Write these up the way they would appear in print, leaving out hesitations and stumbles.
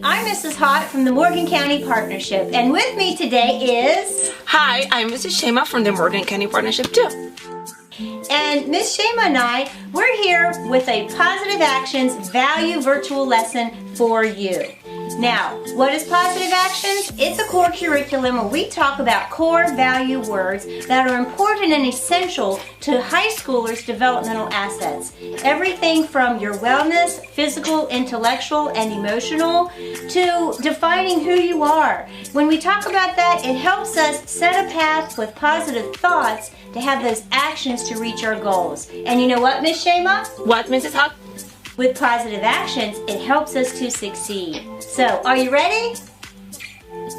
morning. I'm Mrs. Hott from the Morgan County Partnership, and with me today is... Hi, I'm Mrs. Shema from the Morgan County Partnership too. And Miss Shema and I, we're here with a Positive Actions Value Virtual Lesson for you. Now, what is Positive Actions? It's a core curriculum where we talk about core value words that are important and essential to high schoolers' developmental assets. Everything from your wellness, physical, intellectual, and emotional, to defining who you are. When we talk about that, it helps us set a path with positive thoughts to have those actions to reach our goals. And you know what, Miss Shema? What, Mrs. Hott? With positive actions, it helps us to succeed. So, are you ready?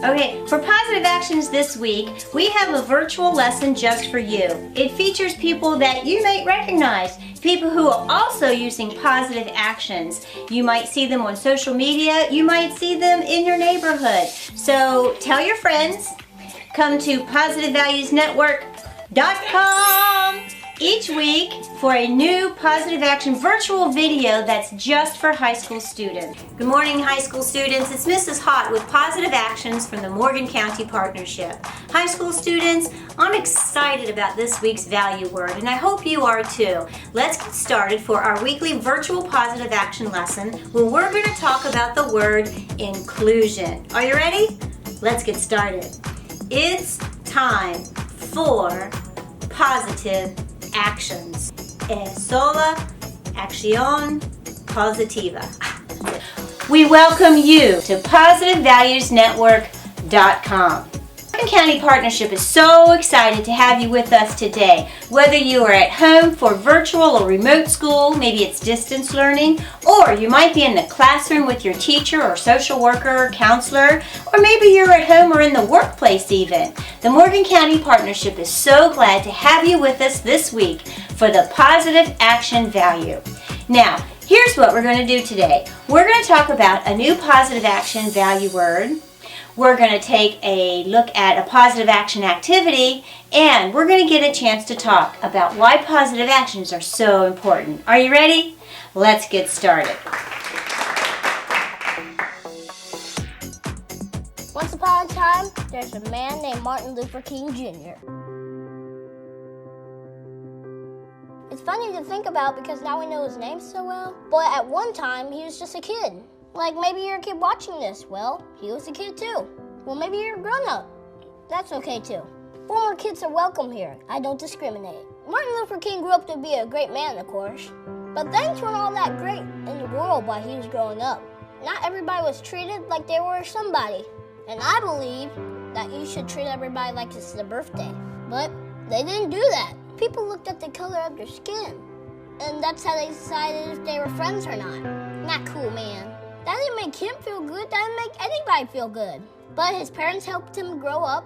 Okay, for Positive Actions this week, we have a virtual lesson just for you. It features people that you may recognize, people who are also using positive actions. You might see them on social media, you might see them in your neighborhood. So, tell your friends, come to positivevaluesnetwork.com each week for a new Positive Action virtual video that's just for high school students. Good morning, high school students. It's Mrs. Hott with Positive Actions from the Morgan County Partnership. High school students, I'm excited about this week's value word, and I hope you are too. Let's get started for our weekly virtual Positive Action lesson where we're going to talk about the word inclusion. Are you ready? Let's get started. It's time for positive actions. Es sola acción positiva. We welcome you to positivevaluesnetwork.com. Morgan County Partnership is so excited to have you with us today. Whether you are at home for virtual or remote school, maybe it's distance learning, or you might be in the classroom with your teacher or social worker or counselor, or maybe you're at home or in the workplace even. The Morgan County Partnership is so glad to have you with us this week for the Positive Action Value. Now, here's what we're going to do today. We're going to talk about a new Positive Action Value word. We're going to take a look at a positive action activity, and we're going to get a chance to talk about why positive actions are so important. Are you ready? Let's get started. Once upon a time, there's a man named Martin Luther King Jr. It's funny to think about because now we know his name so well, but at one time he was just a kid. Like maybe you're a kid watching this. Well, he was a kid too. Well, maybe you're a grown-up. That's okay too. Former kids are welcome here. I don't discriminate. Martin Luther King grew up to be a great man, of course. But things weren't all that great in the world while he was growing up. Not everybody was treated like they were somebody. And I believe that you should treat everybody like it's their birthday. But they didn't do that. People looked at the color of their skin. And that's how they decided if they were friends or not. Not cool, man. That didn't make him feel good. That didn't make anybody feel good. But his parents helped him grow up.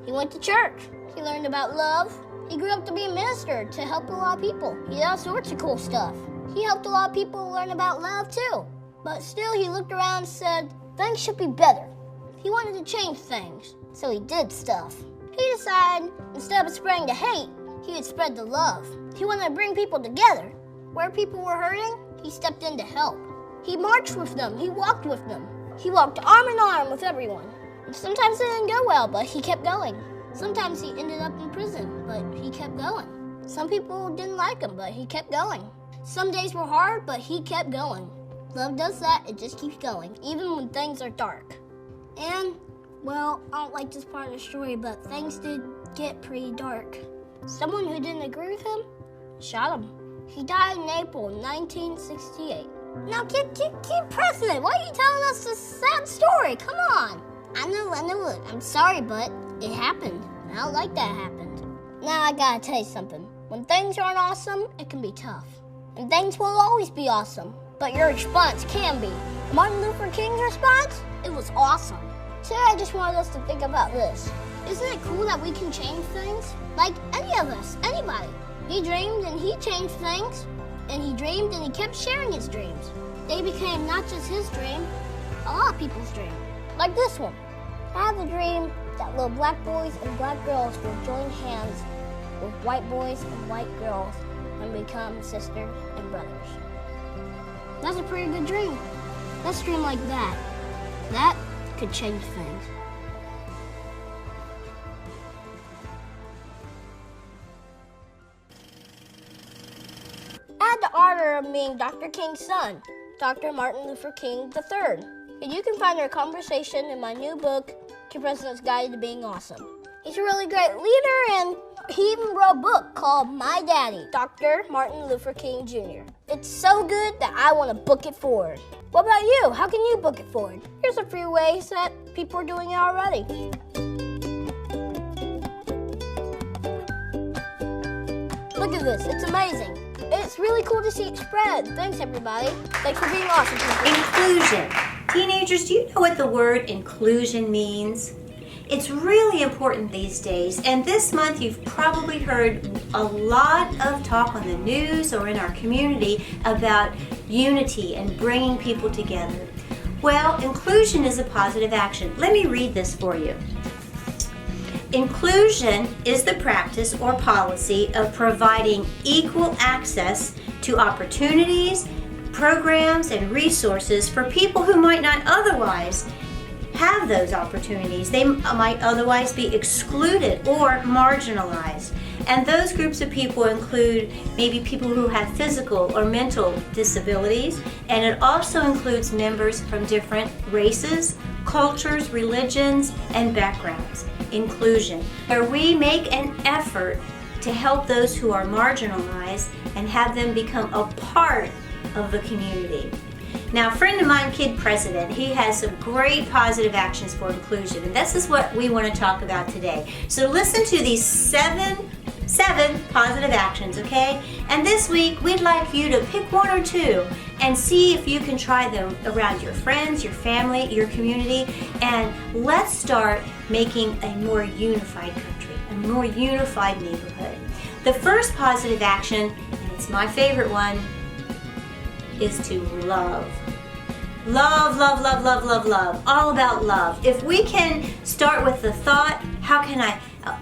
He went to church. He learned about love. He grew up to be a minister to help a lot of people. He did all sorts of cool stuff. He helped a lot of people learn about love too. But still, he looked around and said, things should be better. He wanted to change things, so he did stuff. He decided instead of spreading the hate, he would spread the love. He wanted to bring people together. Where people were hurting, he stepped in to help. He marched with them. He walked with them. He walked arm in arm with everyone. And sometimes it didn't go well, but he kept going. Sometimes he ended up in prison, but he kept going. Some people didn't like him, but he kept going. Some days were hard, but he kept going. Love does that. It just keeps going, even when things are dark. And, well, I don't like this part of the story, but things did get pretty dark. Someone who didn't agree with him shot him. He died in April 1968. Now keep pressing it. Why are you telling us this sad story? Come on. I know. I'm sorry, but it happened. I don't like that happened. Now I gotta tell you something. When things aren't awesome, it can be tough. And things won't always be awesome, but your response can be. Martin Luther King's response? It was awesome. Today I just wanted us to think about this. Isn't it cool that we can change things? Like any of us, anybody. He dreamed and he changed things. And he dreamed and he kept sharing his dreams. They became not just his dream, a lot of people's dream. Like this one. I have a dream that little black boys and black girls will join hands with white boys and white girls and become sisters and brothers. That's a pretty good dream. Let's dream like that. That could change things. I had the honor of meeting Dr. King's son, Dr. Martin Luther King III. And you can find our conversation in my new book, The President's Guide to Being Awesome. He's a really great leader, and he even wrote a book called My Daddy, Dr. Martin Luther King Jr. It's so good that I want to book it forward. What about you? How can you book it forward? Here's a few ways that people are doing it already. Look at this, it's amazing. It's really cool to see it spread. Thanks, everybody. Thanks for being awesome. Inclusion. Teenagers, do you know what the word inclusion means? It's really important these days, and this month you've probably heard a lot of talk on the news or in our community about unity and bringing people together. Well, inclusion is a positive action. Let me read this for you. Inclusion is the practice or policy of providing equal access to opportunities, programs, and resources for people who might not otherwise have those opportunities. They might otherwise be excluded or marginalized. And those groups of people include maybe people who have physical or mental disabilities, and it also includes members from different races, cultures, religions, and backgrounds. Inclusion, where we make an effort to help those who are marginalized and have them become a part of the community. Now, a friend of mine, Kid President, he has some great positive actions for inclusion, and this is what we want to talk about today. So listen to these seven positive actions, okay? And this week, we'd like you to pick one or two and see if you can try them around your friends, your family, your community, and let's start making a more unified country, a more unified neighborhood. The first positive action, and it's my favorite one, is to love. Love, love, love, love, love, love. All about love. If we can start with the thought,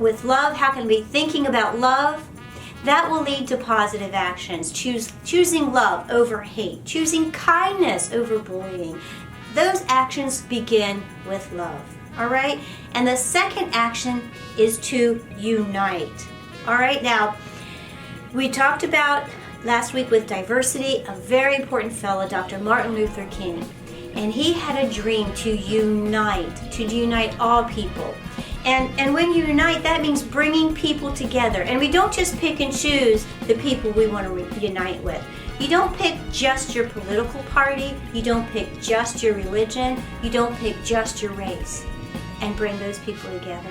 with love, how can we be thinking about love? That will lead to positive actions. Choosing love over hate. Choosing kindness over bullying. Those actions begin with love. All right? And the second action is to unite. All right? Now, we talked about last week with diversity, a very important fellow, Dr. Martin Luther King. And he had a dream to unite all people. And when you unite, that means bringing people together. And we don't just pick and choose the people we want to unite with. You don't pick just your political party. You don't pick just your religion. You don't pick just your race and bring those people together.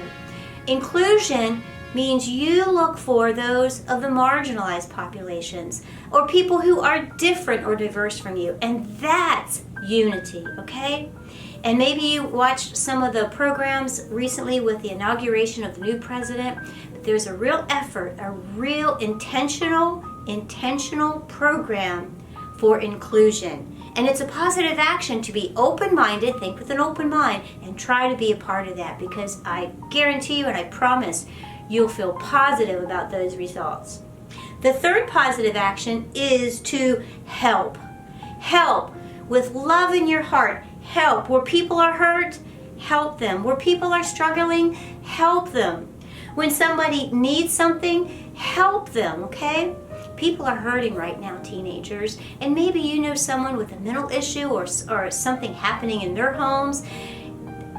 Inclusion means you look for those of the marginalized populations or people who are different or diverse from you. And that's unity, okay? And maybe you watched some of the programs recently with the inauguration of the new president. But there's a real effort, a real intentional program for inclusion. And it's a positive action to be open-minded, think with an open mind, and try to be a part of that, because I guarantee you and I promise you'll feel positive about those results. The third positive action is to help. Help with love in your heart. Help. Where people are hurt, help them. Where people are struggling, help them. When somebody needs something, help them, okay? People are hurting right now, teenagers, and maybe you know someone with a mental issue or something happening in their homes.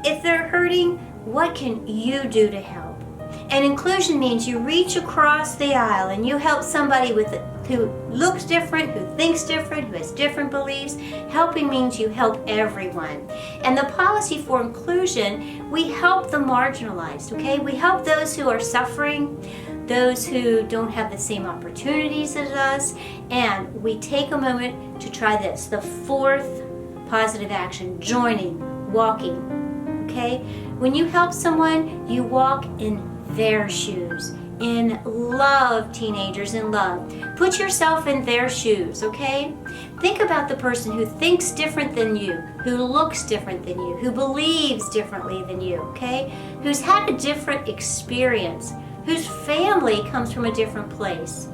If they're hurting, what can you do to help? And inclusion means you reach across the aisle and you help somebody who looks different, who thinks different, who has different beliefs. Helping means you help everyone. And the policy for inclusion, we help the marginalized, okay? We help those who are suffering, those who don't have the same opportunities as us, and we take a moment to try this. The fourth positive action, joining, walking, okay? When you help someone, you walk in their shoes. In love, teenagers, in love. Put yourself in their shoes, okay? Think about the person who thinks different than you, who looks different than you, who believes differently than you, okay? Who's had a different experience, whose family comes from a different place.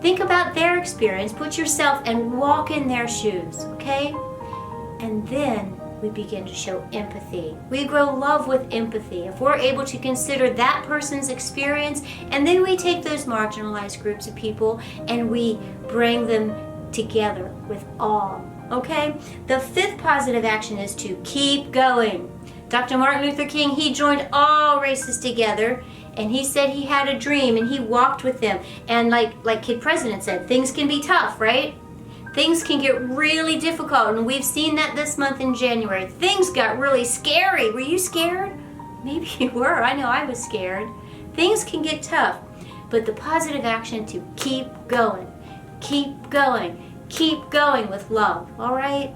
Think about their experience, put yourself and walk in their shoes, okay? And then we begin to show empathy. We grow love with empathy. If we're able to consider that person's experience, and then we take those marginalized groups of people and we bring them together with all. Okay? The fifth positive action is to keep going. Dr. Martin Luther King, he joined all races together, and he said he had a dream, and he walked with them. And like Kid President said, things can be tough, right? Things can get really difficult, and we've seen that this month in January. Things got really scary. Were you scared? Maybe you were. I know I was scared. Things can get tough, but the positive action to keep going with love, all right?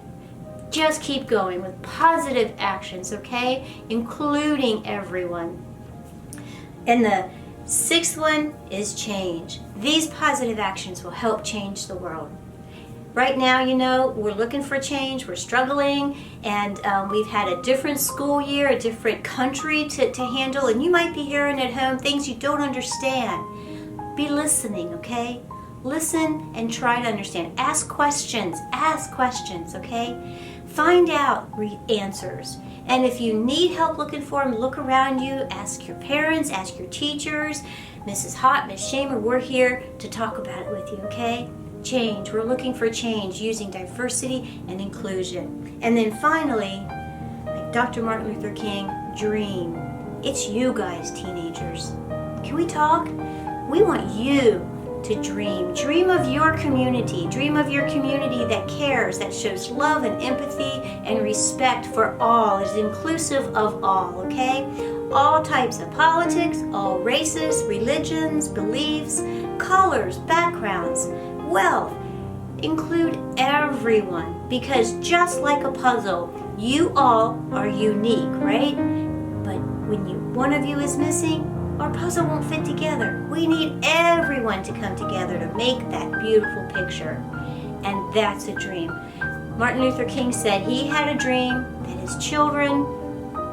Just keep going with positive actions, okay? Including everyone. And the sixth one is change. These positive actions will help change the world. Right now, you know, we're looking for change, we're struggling, and we've had a different school year, a different country to handle, and you might be hearing at home things you don't understand. Be listening, okay? Listen and try to understand. Ask questions, okay? Find out answers. And if you need help looking for them, look around you, ask your parents, ask your teachers. Mrs. Hott, Ms. Shamer, we're here to talk about it with you, okay? Change. We're looking for change using diversity and inclusion. And then finally, like Dr. Martin Luther King, dream. It's you guys, teenagers. Can we talk? We want you to dream. Dream of your community. Dream of your community that cares, that shows love and empathy and respect for all, is inclusive of all, okay? All types of politics, all races, religions, beliefs, colors, backgrounds, wealth. Include everyone, because just like a puzzle, you all are unique, right? But when one of you is missing, our puzzle won't fit together. We need everyone to come together to make that beautiful picture. And that's a dream. Martin Luther King said he had a dream that his children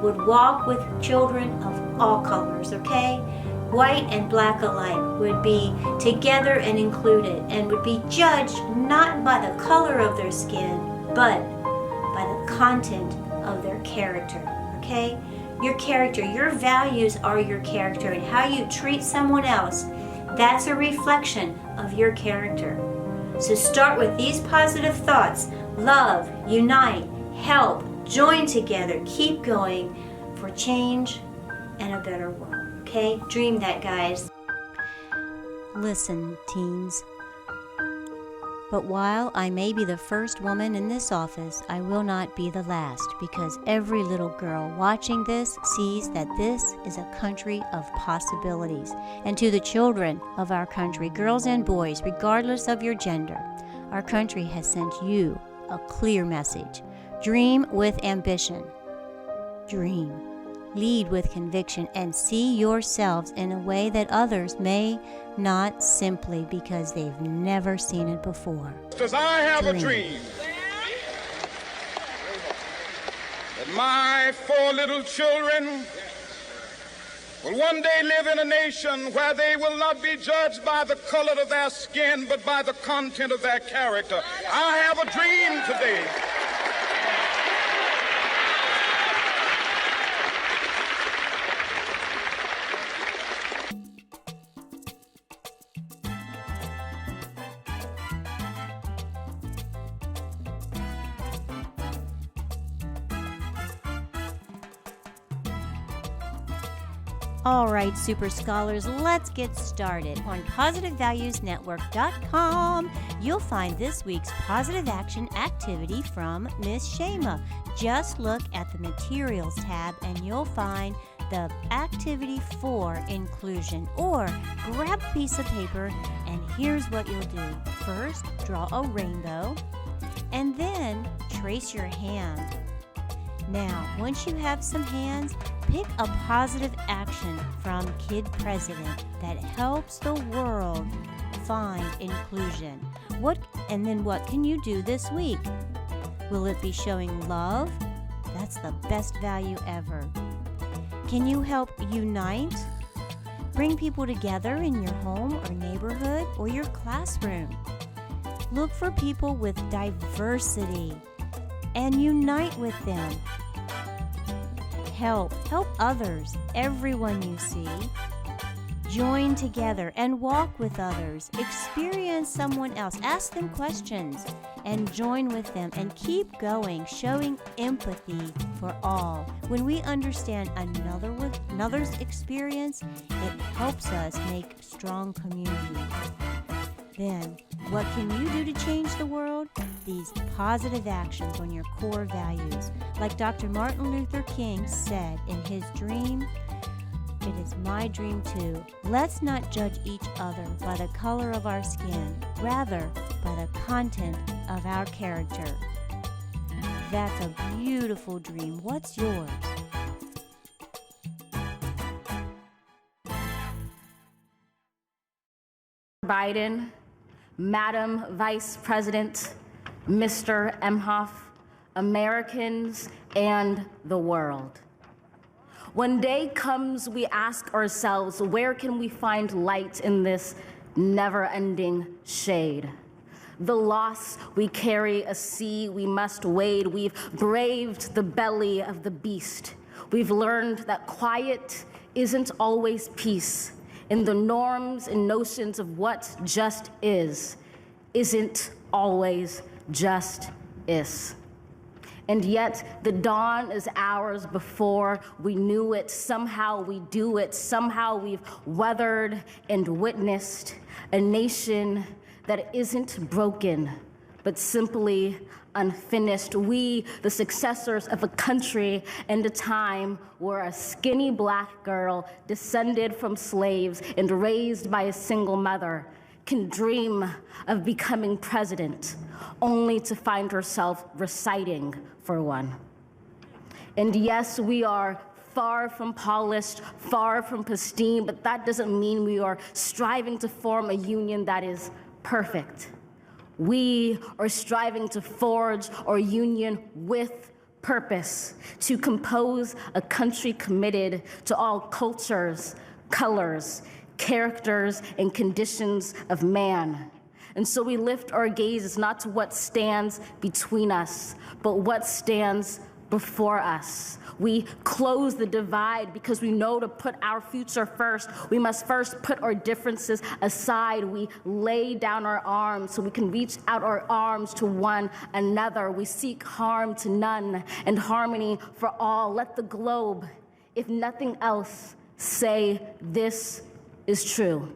would walk with children of all colors, okay? White and black alike would be together and included, and would be judged not by the color of their skin, but by the content of their character, okay? Your character, your values are your character, and how you treat someone else, that's a reflection of your character. So start with these positive thoughts: love, unite, help, join together, keep going for change and a better world. Okay? Dream that, guys. Listen, teens. But while I may be the first woman in this office, I will not be the last, because every little girl watching this sees that this is a country of possibilities. And to the children of our country, girls and boys, regardless of your gender, our country has sent you a clear message. Dream with ambition. Dream. Lead with conviction, and see yourselves in a way that others may not, simply because they've never seen it before. Because I have a dream that my 4 little children will one day live in a nation where they will not be judged by the color of their skin, but by the content of their character. I have a dream today. All right, Super Scholars, let's get started. On PositiveValuesNetwork.com, you'll find this week's Positive Action activity from Miss Shema. Just look at the Materials tab and you'll find the activity for inclusion. Or grab a piece of paper and here's what you'll do. First, draw a rainbow and then trace your hand. Now, once you have some hands, pick a positive action from Kid President that helps the world find inclusion. What can you do this week? Will it be showing love? That's the best value ever. Can you help unite? Bring people together in your home or neighborhood or your classroom. Look for people with diversity. and unite with them. Help others, everyone you see. Join together and walk with others. Experience someone else. Ask them questions and join with them and keep going, showing empathy for all. When we understand another's experience, it helps us make strong communities. Then, what can you do to change the world? These positive actions on your core values. Like Dr. Martin Luther King said in his dream, "It is my dream too. Let's not judge each other by the color of our skin, rather by the content of our character." That's a beautiful dream. What's yours? Biden, Madam Vice President, Mr. Emhoff, Americans, and the world. When day comes, we ask ourselves, where can we find light in this never-ending shade? The loss we carry, a sea we must wade. We've braved the belly of the beast. We've learned that quiet isn't always peace. In the norms and notions of what just isn't always just is. And yet the dawn is ours before we knew it. Somehow we do it. Somehow we've weathered and witnessed a nation that isn't broken, but simply unfinished. We, the successors of a country and a time where a skinny black girl descended from slaves and raised by a single mother can dream of becoming president, only to find herself reciting for one. And yes, we are far from polished, far from pristine, but that doesn't mean we are striving to form a union that is perfect. We are striving to forge our union with purpose, to compose a country committed to all cultures, colors, characters, and conditions of man. And so we lift our gaze not to what stands between us, but what stands before us. We close the divide because we know to put our future first, we must first put our differences aside. We lay down our arms so we can reach out our arms to one another. We seek harm to none and harmony for all. Let the globe, if nothing else, say this is true.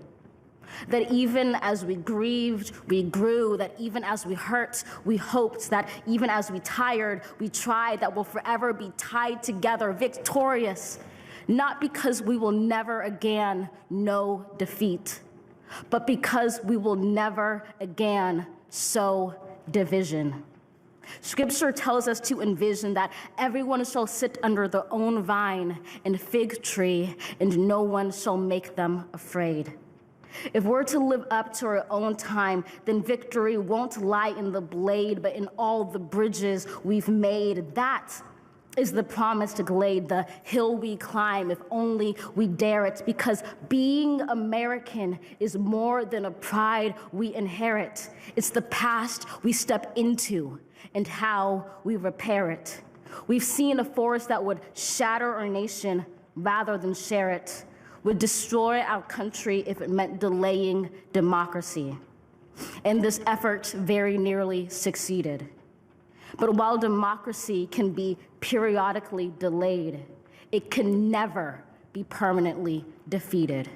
That even as we grieved, we grew. That even as we hurt, we hoped. That even as we tired, we tried. That we'll forever be tied together, victorious. Not because we will never again know defeat, but because we will never again sow division. Scripture tells us to envision that everyone shall sit under their own vine and fig tree, and no one shall make them afraid. If we're to live up to our own time, then victory won't lie in the blade, but in all the bridges we've made. That is the promise to glade, the hill we climb, if only we dare it, because being American is more than a pride we inherit. It's the past we step into and how we repair it. We've seen a force that would shatter our nation rather than share it, would destroy our country if it meant delaying democracy. And this effort very nearly succeeded. But while democracy can be periodically delayed, it can never be permanently defeated.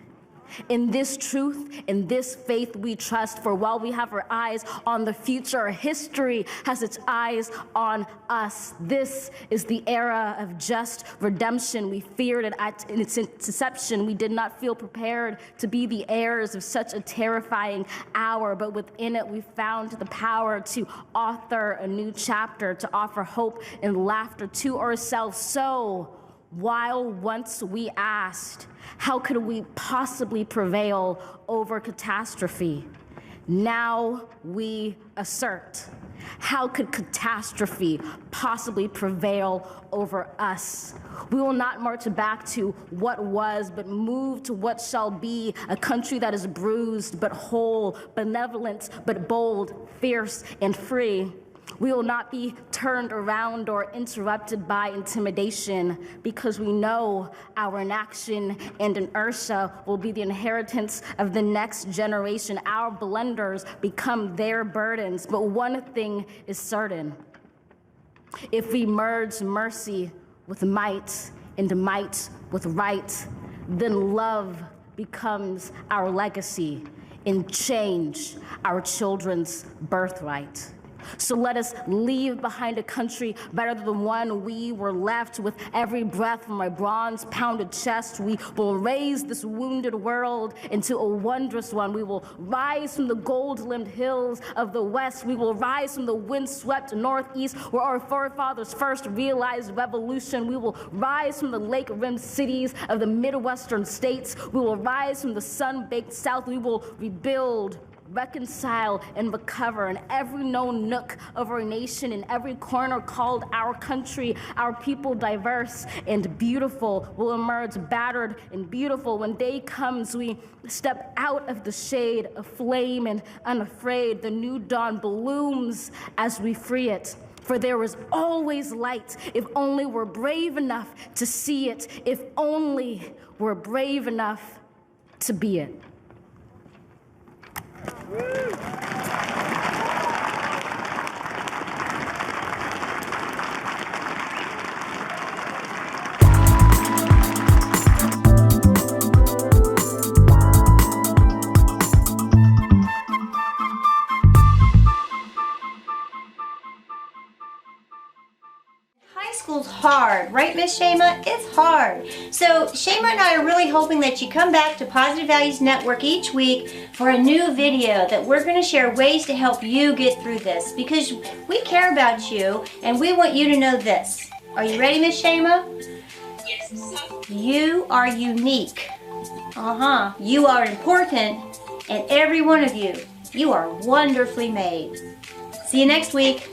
In this truth, in this faith we trust, for while we have our eyes on the future, history has its eyes on us. This is the era of just redemption. We feared it in its inception. We did not feel prepared to be the heirs of such a terrifying hour, but within it we found the power to author a new chapter, to offer hope and laughter to ourselves. So, while once we asked, how could we possibly prevail over catastrophe? Now we assert, how could catastrophe possibly prevail over us? We will not march back to what was, but move to what shall be, a country that is bruised but whole, benevolent but bold, fierce and free. We will not be turned around or interrupted by intimidation because we know our inaction and inertia will be the inheritance of the next generation. Our blunders become their burdens. But one thing is certain. If we merge mercy with might and might with right, then love becomes our legacy and change our children's birthright. So let us leave behind a country better than the one we were left. With every breath from my bronze-pounded chest, we will raise this wounded world into a wondrous one. We will rise from the gold-limbed hills of the west. We will rise from the wind-swept northeast, where our forefathers first realized revolution. We will rise from the lake-rimmed cities of the Midwestern states. We will rise from the sun-baked south. We will rebuild, reconcile, and recover in every known nook of our nation, in every corner called our country. Our people, diverse and beautiful, will emerge battered and beautiful. When day comes, we step out of the shade of flame and unafraid. The new dawn blooms as we free it. For there is always light if only we're brave enough to see it, if only we're brave enough to be it. High school's hard, right, Miss Shema? It's hard. So Shema and I are really hoping that you come back to Positive Values Network each week for a new video that we're going to share ways to help you get through this, because we care about you and we want you to know this. Are you ready, Miss Shema? Yes. You are unique. You are important, and every one of you are wonderfully made. See you next week.